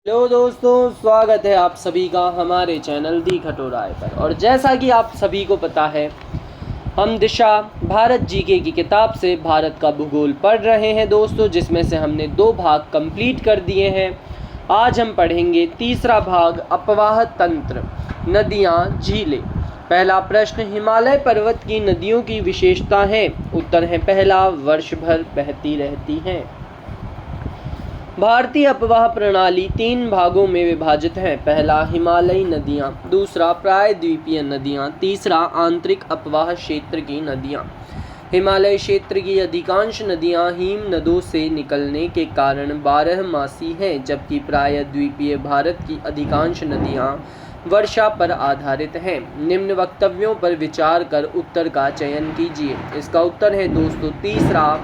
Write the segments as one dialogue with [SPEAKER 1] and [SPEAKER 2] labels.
[SPEAKER 1] Hello दोस्तों, स्वागत है आप सभी का हमारे चैनल दी खटोराय पर। और जैसा कि आप सभी को पता है, हम दिशा भारत जीके की किताब से भारत का भूगोल पढ़ रहे हैं दोस्तों, जिसमें से हमने 2 भाग कंप्लीट कर दिए हैं। आज हम पढ़ेंगे तीसरा भाग, अपवाह तंत्र, नदियाँ झीलें। पहला प्रश्न, हिमालय पर्वत की नदियों की विशेषता है। उत्तर है पहला, वर्ष भर बहती रहती हैं। भारतीय अपवाह प्रणाली 3 भागों में विभाजित है। पहला, हिमालयी नदियाँ, दूसरा प्रायद्वीपीय नदियाँ, तीसरा आंतरिक अपवाह क्षेत्र की नदियाँ। हिमालय क्षेत्र की अधिकांश नदियाँ हिम नदों से निकलने के कारण 12मासी हैं, जबकि प्रायद्वीपीय भारत की अधिकांश नदियाँ वर्षा पर आधारित हैं। निम्न वक्तव्यों पर विचार कर उत्तर का चयन कीजिए। इसका उत्तर है दोस्तों तीसरा।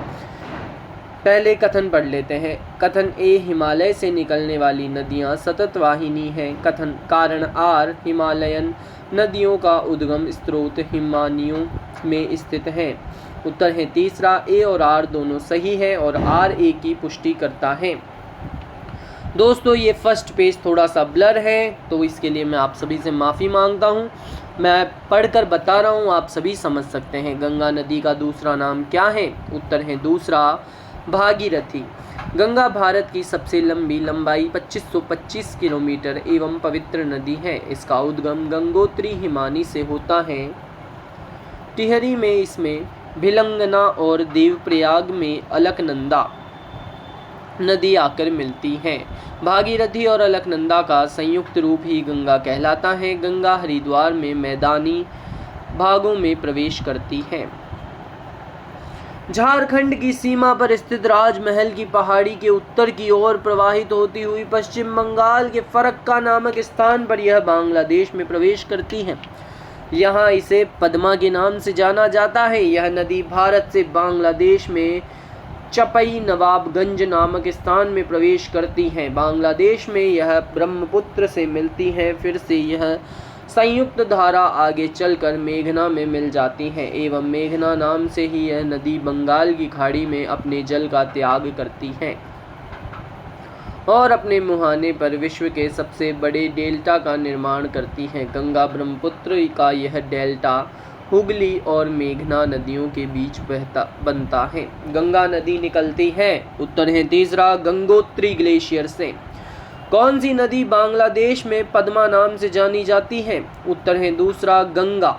[SPEAKER 1] पहले कथन पढ़ लेते हैं। कथन ए, हिमालय से निकलने वाली नदियाँ सतत वाहिनी हैं। कथन कारण आर, हिमालयन नदियों का उद्गम स्रोत हिमानियों में स्थित है। उत्तर है तीसरा, ए और आर दोनों सही है और आर ए की पुष्टि करता है। दोस्तों, ये फर्स्ट पेज थोड़ा सा ब्लर है, तो इसके लिए मैं आप सभी से माफ़ी मांगता हूँ। मैं पढ़कर बता रहा हूँ, आप सभी समझ सकते हैं। गंगा नदी का दूसरा नाम क्या है? उत्तर है दूसरा, भागीरथी। गंगा भारत की सबसे लंबी लंबाई 2525 किलोमीटर एवं पवित्र नदी है। इसका उद्गम गंगोत्री हिमानी से होता है। टिहरी में इसमें भिलंगना और देवप्रयाग में अलकनंदा नदी आकर मिलती है। भागीरथी और अलकनंदा का संयुक्त रूप ही गंगा कहलाता है। गंगा हरिद्वार में मैदानी भागों में प्रवेश करती है। झारखंड की सीमा पर स्थित राजमहल की पहाड़ी के उत्तर की ओर प्रवाहित होती हुई पश्चिम बंगाल के फरक्का नामक स्थान पर यह बांग्लादेश में प्रवेश करती है। यहाँ इसे पद्मा के नाम से जाना जाता है। यह नदी भारत से बांग्लादेश में चपई नवाबगंज नामक स्थान में प्रवेश करती है। बांग्लादेश में यह ब्रह्मपुत्र से मिलती है। फिर से यह संयुक्त धारा आगे चलकर मेघना में मिल जाती है एवं मेघना नाम से ही यह नदी बंगाल की खाड़ी में अपने जल का त्याग करती है और अपने मुहाने पर विश्व के सबसे बड़े डेल्टा का निर्माण करती है। गंगा ब्रह्मपुत्र का यह डेल्टा हुगली और मेघना नदियों के बीच बनता है। गंगा नदी निकलती है। उत्तर है तीसरा, गंगोत्री ग्लेशियर से। कौन सी नदी बांग्लादेश में पद्मा नाम से जानी जाती है? उत्तर है दूसरा, गंगा।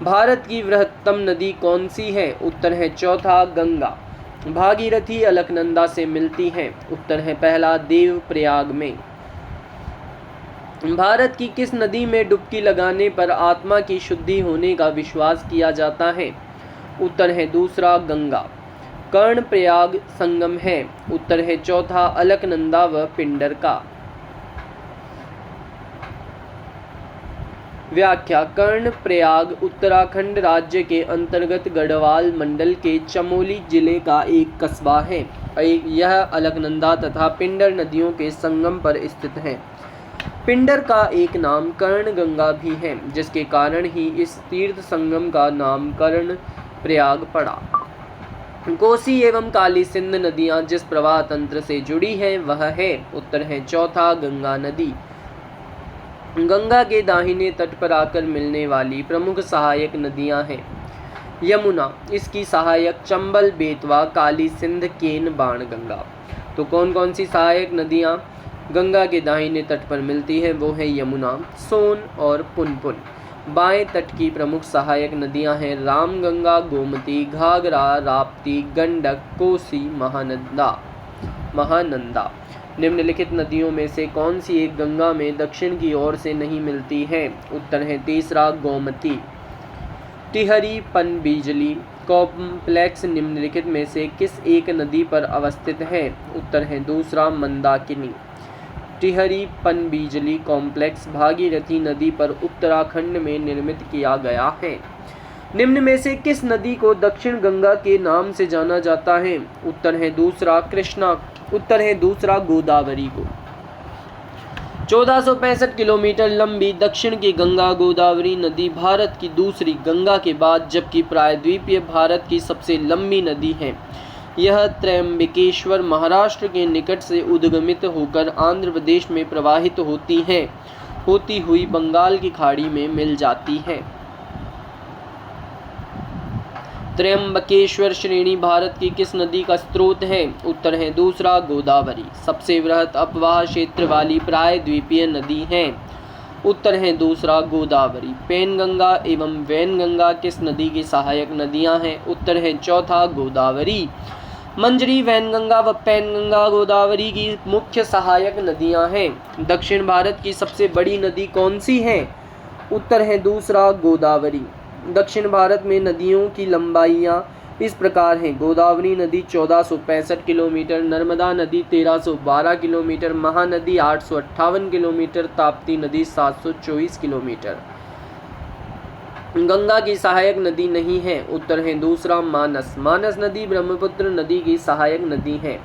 [SPEAKER 1] भारत की बृहत्तम नदी कौन सी है? उत्तर है चौथा, गंगा। भागीरथी अलकनंदा से मिलती है। उत्तर है पहला, देवप्रयाग में। भारत की किस नदी में डुबकी लगाने पर आत्मा की शुद्धि होने का विश्वास किया जाता है? उत्तर है दूसरा, गंगा। कर्णप्रयाग संगम है। उत्तर है चौथा, अलकनंदा व पिंडर का। व्याख्या, कर्णप्रयाग उत्तराखंड राज्य के अंतर्गत गढ़वाल मंडल के चमोली जिले का एक कस्बा है। यह अलकनंदा तथा पिंडर नदियों के संगम पर स्थित है। पिंडर का एक नाम कर्णगंगा भी है, जिसके कारण ही इस तीर्थ संगम का नाम कर्णप्रयाग पड़ा। कोसी एवं काली सिंध नदियाँ जिस प्रवाह तंत्र से जुड़ी हैं वह है। उत्तर है चौथा, गंगा नदी। गंगा के दाहिने तट पर आकर मिलने वाली प्रमुख सहायक नदियाँ हैं। यमुना, इसकी सहायक चंबल, बेतवा, काली सिंध, केन, बाणगंगा। तो कौन कौन सी सहायक नदियाँ गंगा के दाहिने तट पर मिलती हैं? वो है यमुना, सोन और पुनपुन। बाएं तट की प्रमुख सहायक नदियां हैं रामगंगा, गोमती, घाघरा, राप्ती, गंडक, कोसी, महानंदा। निम्नलिखित नदियों में से कौन सी एक गंगा में दक्षिण की ओर से नहीं मिलती है? उत्तर है तीसरा, गोमती। टिहरी पनबिजली कॉम्प्लेक्स निम्नलिखित में से किस एक नदी पर अवस्थित है? उत्तर है दूसरा, मंदाकिनी। टिहरी पनबिजली कॉम्प्लेक्स भागीरथी नदी पर उत्तराखंड में निर्मित किया गया है। निम्न में से किस नदी को दक्षिण गंगा के नाम से जाना जाता है? उत्तर है दूसरा, कृष्णा। उत्तर है दूसरा, गोदावरी को। 1465 किलोमीटर लंबी दक्षिण की गंगा गोदावरी नदी भारत की दूसरी गंगा के बाद जबकि प्रायद्वीपीय भारत की सबसे लंबी नदी है। यह त्र्यंबकेश्वर महाराष्ट्र के निकट से उद्गमित होकर आंध्र प्रदेश में प्रवाहित होती हुई बंगाल की खाड़ी में मिल जाती है। त्र्यंबकेश्वर श्रेणी भारत की किस नदी का स्रोत है? उत्तर है दूसरा गोदावरी। सबसे वृहद अपवाह क्षेत्र वाली प्रायद्वीपीय नदी है? उत्तर है दूसरा गोदावरी। पेनगंगा एवं वैनगंगा किस नदी की सहायक नदियां हैं? उत्तर है चौथा गोदावरी। मंजरी, वैनगंगा व पेनगंगा गोदावरी की मुख्य सहायक नदियां हैं। दक्षिण भारत की सबसे बड़ी नदी कौन सी है? उत्तर है दूसरा गोदावरी। दक्षिण भारत में नदियों की लंबाइयाँ इस प्रकार हैं: गोदावरी नदी 1465 किलोमीटर, नर्मदा नदी 1312 किलोमीटर, महानदी 858 किलोमीटर, ताप्ती नदी 724 किलोमीटर। गंगा की सहायक नदी नहीं है। उत्तर है दूसरा मानस। मानस नदी ब्रह्मपुत्र नदी की सहायक नदी है।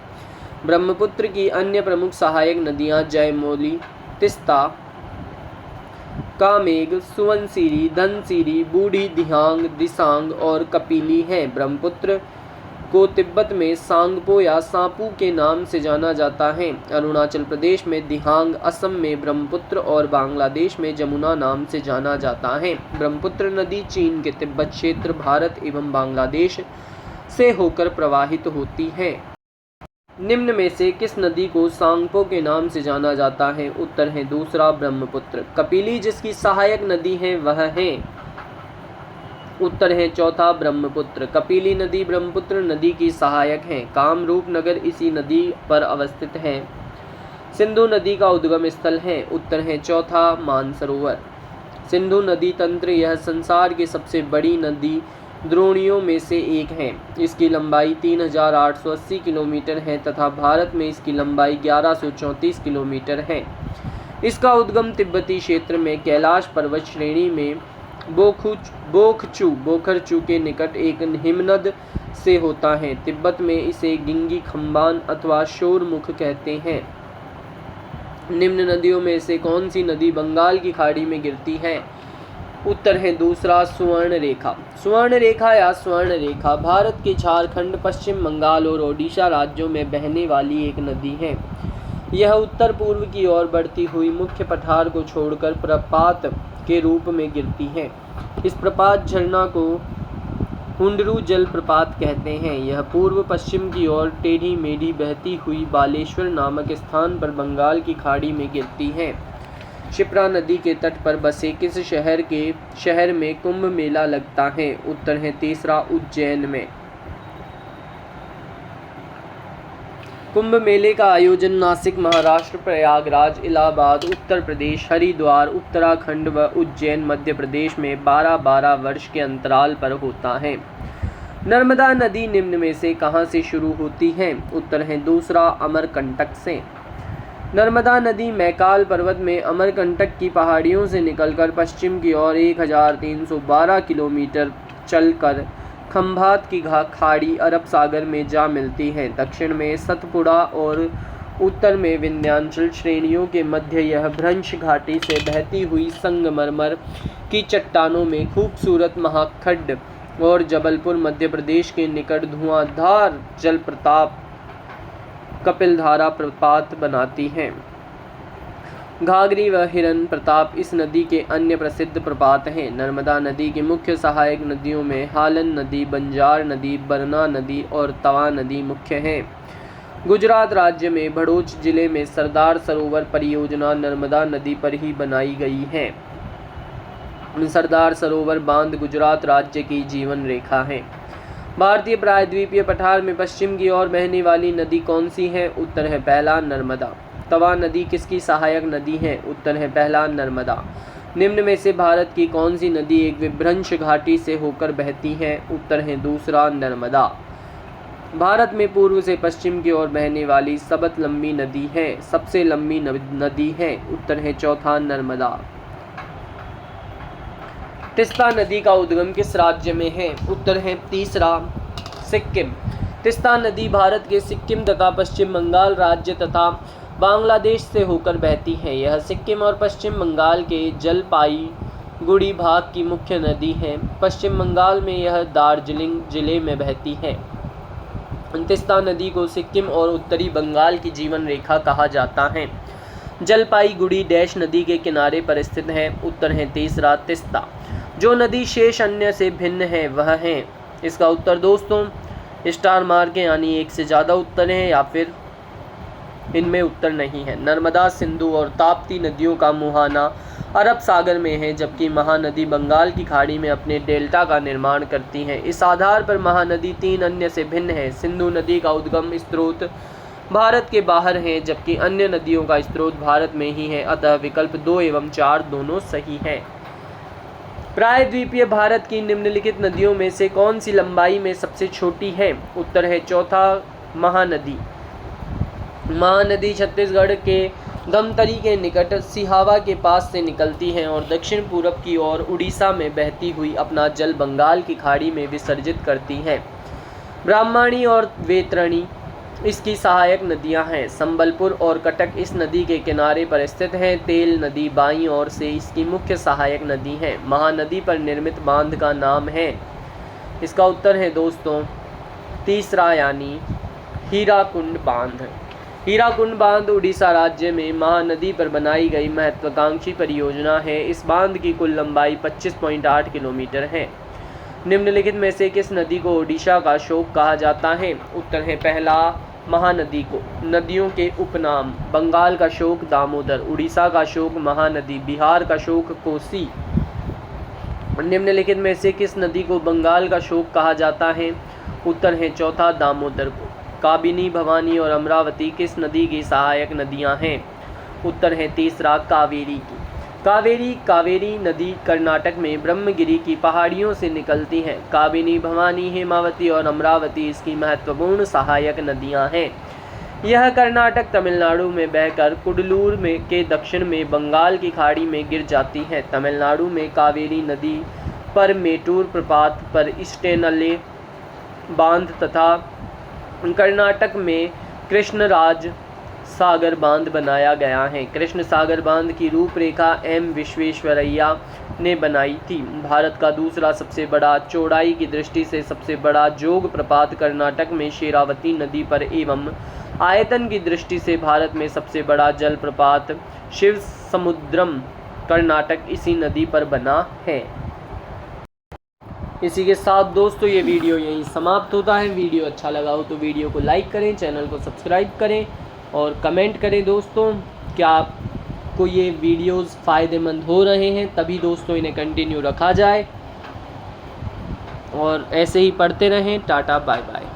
[SPEAKER 1] ब्रह्मपुत्र की अन्य प्रमुख सहायक नदियाँ जयमौली, तिस्ता, कामेग, सुवनसिरी, धनसिरी, बूढ़ी दिहांग, दिसांग और कपिली हैं। ब्रह्मपुत्र को तिब्बत में सांगपो या सांपू के नाम से जाना जाता है। अरुणाचल प्रदेश में दिहांग, असम में ब्रह्मपुत्र और बांग्लादेश में जमुना नाम से जाना जाता है। ब्रह्मपुत्र नदी चीन के तिब्बत क्षेत्र, भारत एवं बांग्लादेश से होकर प्रवाहित होती है। निम्न में से किस नदी को सांगपो के नाम से जाना जाता है? उत्तर है दूसरा ब्रह्मपुत्र। कपिली जिसकी सहायक नदी है वह है? उत्तर है चौथा ब्रह्मपुत्र। कपिली नदी ब्रह्मपुत्र नदी की सहायक है। कामरूप नगर इसी नदी पर अवस्थित है। सिंधु नदी का उद्गम स्थल है? उत्तर है चौथा मानसरोवर। सिंधु नदी तंत्र यह संसार की सबसे बड़ी नदी द्रोणियों में से एक है। इसकी लंबाई 3880 किलोमीटर है तथा भारत में इसकी लंबाई 1134 किलोमीटर है। इसका उद्गम तिब्बती क्षेत्र में कैलाश पर्वत श्रेणी में बोखरचू के निकट एक हिमनद से होता है। तिब्बत में इसे गिंगी खम्बान अथवा शोरमुख कहते हैं। निम्न नदियों में से कौन सी नदी बंगाल की खाड़ी में गिरती है? उत्तर है दूसरा सुवर्ण रेखा। सुवर्ण रेखा या स्वर्ण रेखा भारत के झारखंड, पश्चिम बंगाल और ओडिशा राज्यों में बहने वाली एक नदी है। यह उत्तर पूर्व की ओर बढ़ती हुई मुख्य पठार को छोड़कर प्रपात के रूप में गिरती है। इस प्रपात झरना को हुंडरू जलप्रपात कहते हैं। यह पूर्व पश्चिम की ओर टेढ़ी मेढ़ी बहती हुई बालेश्वर नामक स्थान पर बंगाल की खाड़ी में गिरती है। क्षिप्रा नदी के तट पर बसे किस शहर में कुंभ मेला लगता है? उत्तर है तीसरा उज्जैन में। कुंभ मेले का आयोजन नासिक महाराष्ट्र, प्रयागराज इलाहाबाद उत्तर प्रदेश, हरिद्वार उत्तराखंड व उज्जैन मध्य प्रदेश में 12-12 वर्ष के अंतराल पर होता है। नर्मदा नदी निम्न में से कहाँ से शुरू होती है? उत्तर है दूसरा अमरकंटक से। नर्मदा नदी मैकाल पर्वत में अमरकंटक की पहाड़ियों से निकलकर पश्चिम की ओर 1312 किलोमीटर चलकर खंभात की खाड़ी अरब सागर में जा मिलती है। दक्षिण में सतपुड़ा और उत्तर में विंध्याचल श्रेणियों के मध्य यह भ्रंश घाटी से बहती हुई संगमरमर की चट्टानों में खूबसूरत महाखड्ड और जबलपुर मध्य प्रदेश के निकट धुआंधार जलप्रपात कपिलधारा प्रपात बनाती हैं। घाघरी व हिरन प्रताप इस नदी के अन्य प्रसिद्ध प्रपात हैं। नर्मदा नदी की मुख्य सहायक नदियों में हालन नदी, बंजार नदी, बरना नदी और तवा नदी मुख्य हैं। गुजरात राज्य में भड़ोच जिले में सरदार सरोवर परियोजना नर्मदा नदी पर ही बनाई गई है। सरदार सरोवर बांध गुजरात राज्य की जीवन रेखा है। भारतीय प्रायद्वीपीय पठार में पश्चिम की ओर बहने वाली नदी कौन सी है? उत्तर है पहला नर्मदा। तवा नदी किसकी सहायक नदी है? उत्तर है पहला नर्मदा। निम्न में से भारत की कौन सी नदी एक विभ्रंश घाटी से होकर बहती है? उत्तर है दूसरा नर्मदा। भारत में पूर्व से पश्चिम की ओर बहने वाली सबसे लंबी नदी है। सबसे लंबी नदी है? उत्तर है चौथा नर्मदा। तिस्ता नदी का उद्गम किस राज्य में है? उत्तर है तीसरा सिक्किम। तिस्ता नदी भारत के सिक्किम तथा पश्चिम बंगाल राज्य तथा बांग्लादेश से होकर बहती है। यह सिक्किम और पश्चिम बंगाल के जलपाईगुड़ी भाग की मुख्य नदी है। पश्चिम बंगाल में यह दार्जिलिंग जिले में बहती है। तीस्ता नदी को सिक्किम और उत्तरी बंगाल की जीवन रेखा कहा जाता है। जलपाईगुड़ी डैश नदी के किनारे पर स्थित है। उत्तर है तीसरा तीस्ता। जो नदी शेष अन्य से भिन्न है वह है, इसका उत्तर दोस्तों स्टार मार्क है, यानी एक से ज़्यादा उत्तर हैं या फिर इनमें उत्तर नहीं है। नर्मदा, सिंधु और ताप्ती नदियों का मुहाना अरब सागर में है, जबकि महानदी बंगाल की खाड़ी में अपने डेल्टा का निर्माण करती हैं। इस आधार पर महानदी 3 अन्य से भिन्न है। सिंधु नदी का उद्गम स्रोत भारत के बाहर है, जबकि अन्य नदियों का स्रोत भारत में ही है। अतः विकल्प 2 एवं 4 दोनों सही है। प्रायद्वीपीय भारत की निम्नलिखित नदियों में से कौन सी लंबाई में सबसे छोटी है? उत्तर है चौथा महानदी। महानदी छत्तीसगढ़ के धमतरी के निकट सिहावा के पास से निकलती है और दक्षिण पूरब की ओर उड़ीसा में बहती हुई अपना जल बंगाल की खाड़ी में विसर्जित करती है। ब्राह्मणी और वैतरणी इसकी सहायक नदियां हैं। संबलपुर और कटक इस नदी के किनारे पर स्थित हैं। तेल नदी बाईं ओर से इसकी मुख्य सहायक नदी है। महानदी पर निर्मित बांध का नाम है, इसका उत्तर है दोस्तों तीसरा, यानी हीराकुंड बांध। हीराकुंड बांध उड़ीसा राज्य में महानदी पर बनाई गई महत्वाकांक्षी परियोजना है। इस बांध की कुल लंबाई 25.8 किलोमीटर है। निम्नलिखित में से किस नदी को ओडिशा का शोक कहा जाता है? उत्तर है पहला महानदी को। नदियों के उपनाम: बंगाल का शोक दामोदर, उड़ीसा का शोक महानदी, बिहार का शोक कोसी। निम्नलिखित में से किस नदी को बंगाल का शोक कहा जाता है? उत्तर है चौथा दामोदर को। काबिनी, भवानी और अमरावती किस नदी की सहायक नदियां हैं? उत्तर है तीसरा कावेरी की। कावेरी नदी कर्नाटक में ब्रह्मगिरी की पहाड़ियों से निकलती है। काबिनी, भवानी, हेमावती और अमरावती इसकी महत्वपूर्ण सहायक नदियां हैं। यह कर्नाटक तमिलनाडु में बहकर कुडलूर में के दक्षिण में बंगाल की खाड़ी में गिर जाती है। तमिलनाडु में कावेरी नदी पर मेटूर प्रपात पर स्टेनले बांध तथा कर्नाटक में कृष्णराज सागर बांध बनाया गया है। कृष्ण सागर बांध की रूपरेखा एम विश्वेश्वरैया ने बनाई थी। भारत का दूसरा सबसे बड़ा, चौड़ाई की दृष्टि से सबसे बड़ा जोग प्रपात कर्नाटक में शेरावती नदी पर एवं आयतन की दृष्टि से भारत में सबसे बड़ा जल प्रपात शिव समुद्रम कर्नाटक इसी नदी पर बना है। इसी के साथ दोस्तों ये वीडियो यहीं समाप्त होता है। वीडियो अच्छा लगा हो तो वीडियो को लाइक करें, चैनल को सब्सक्राइब करें और कमेंट करें दोस्तों क्या आपको ये वीडियोस फ़ायदेमंद हो रहे हैं, तभी दोस्तों इन्हें कंटिन्यू रखा जाए और ऐसे ही पढ़ते रहें। Tata bye bye.